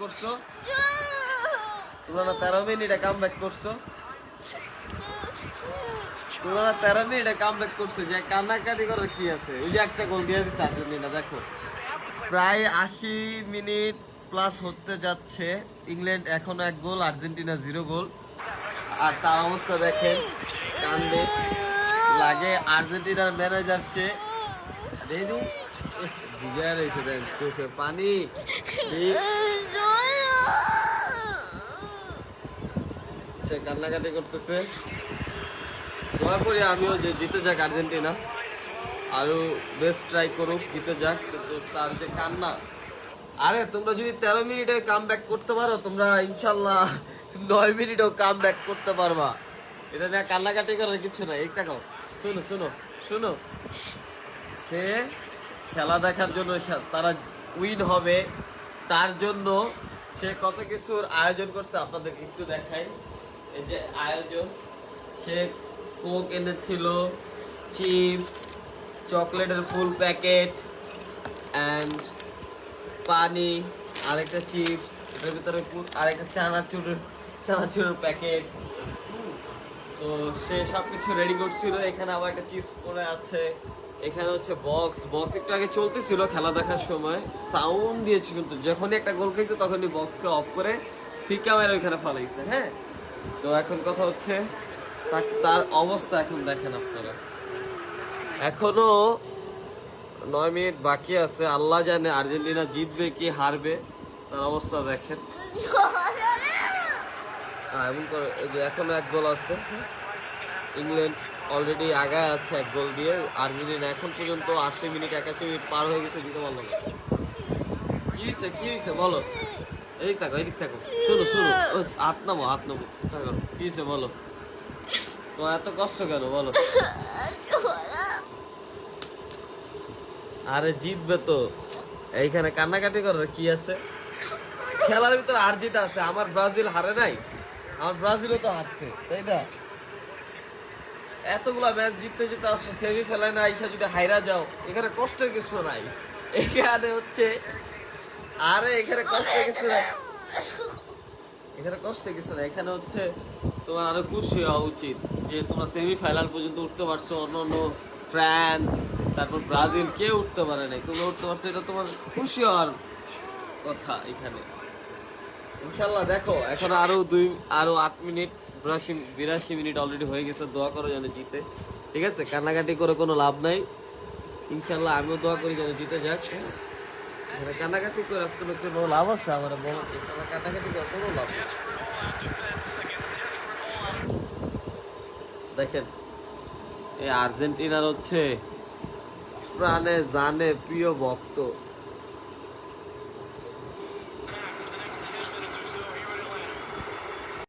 করছো, তোমরা 13 মিনিটে কামব্যাক করছো, তোমরা 13 মিনিটে কামব্যাক করছো, যে কান্নাকাটি করে কি আছে? ওই যে একটা গোল দিয়ে দিচ্ছে আর্জেন্টিনা, দেখো প্রায় 80 মিনিট প্লাস হতে যাচ্ছে, ইংল্যান্ড এখনো 1 গোল, আর্জেন্টিনা 0 গোল। আর তার অবস্থা দেখেন, কান্দে লাগে। আর্জেন্টিনার ম্যানেজার সে পানি সে কান্নাকাটি করতেছে। দোয়া করি আমিও যে জিতে যাক আর্জেন্টিনা, আরো বেস্ট ট্রাই করুক, জিতে যাক। কিন্তু তার যে কান্না, আরে তোমরা যদি 13 মিনিটে কাম ব্যাক করতে পারো, তোমরা ইনশাল্লাহ 9 মিনিটেও কাম ব্যাক করতে পারবা। এটা নিয়ে কান্নাকাটি করার কিছু নাই। একটা কাও, শুনো শুনো শুনো, সে খেলা দেখার জন্য, তারা উইন হবে তার জন্য সে কত কিছুর আয়োজন করছে, আপনাদেরকে একটু দেখাই। এই যে আয়োজন, সে কোক এনেছিল, চিপস, চকলেটের ফুল প্যাকেট অ্যান্ড পানি, আরেকটা চিপস, এটার ভিতরে আরেকটা চানাচুরের প্যাকেট। তো সে সবকিছু রেডি করছিল। এখানে আবার একটা চিপস পড়ে আছে, এখানে হচ্ছে বক্স একটু আগে চলতেছিল খেলা দেখার সময়, সাউন্ড দিয়েছিল, কিন্তু যখনই একটা গোল খেয়েছে তখনই বক্সকে অফ করে ফিকা মেরে ওইখানে ফালাইছে। হ্যাঁ, তো এখন কথা হচ্ছে তার অবস্থা এখন দেখেন আপনারা। এখনো 9 মিনিট বাকি আছে, আল্লাহ জানে আর্জেন্টিনা জিতবে কি হারবে, তার অবস্থা দেখেন। এমন করে এখনো 1 গোল আছে, ইংল্যান্ড অলরেডি আগায় আছে 1 গোল দিয়ে। আর্জেন্টিনা এখন পর্যন্ত 80 মিনিট 81 মিনিট পার হয়ে গেছে, দিতে পারলো না। কি হয়েছে বলো, এদিক থাকো শুনো হাত নামো কি হয়েছে বলো, তোমার এত কষ্ট কেন বলো? আরে জিতবে তো, এইখানে কান্নাকাটি করার কি আছে? খেলার ভিতরে আর জিত আছে। আমার ব্রাজিল হারে নাই, আমার ব্রাজিলও তো হারছে, তাই না? এতগুলা ম্যাচ জিততে আসছো, সেমি ফেলায় না আইসা যদি হাইরা যাও, এখানে কষ্টের কিছু নাই। এখানে হচ্ছে এখানে কষ্টের কিছু নাই, এখানে হচ্ছে তোমার আরো খুশি হওয়া উচিত যে তোমরা সেমি ফাইনাল পর্যন্ত উঠতে পারছো। অন্য ফ্রান্স, তারপর ব্রাজিল কেউ উঠতে পারে নাই, তোমরা উঠতে পারছো, এটা তোমার খুশি হওয়ার কথা। এখানে ইনশাল্লাহ দেখো, এখন আরো 8 মিনিট, 82 মিনিট অলরেডি হয়ে গেছে। দোয়া করো যেন জিতে, ঠিক আছে? কান্নাকাটি করে কোনো লাভ নাই। ইনশাল্লাহ আমিও দোয়া করি যেন জিতে যাক। কান্নাকাটি করে কোনো লাভ আছে? আমার কান্নাকাটি করে কোনো লাভ নেই। দেখেন, এই আর্জেন্টিনার হচ্ছে প্রাণে জানে প্রিয় ভক্ত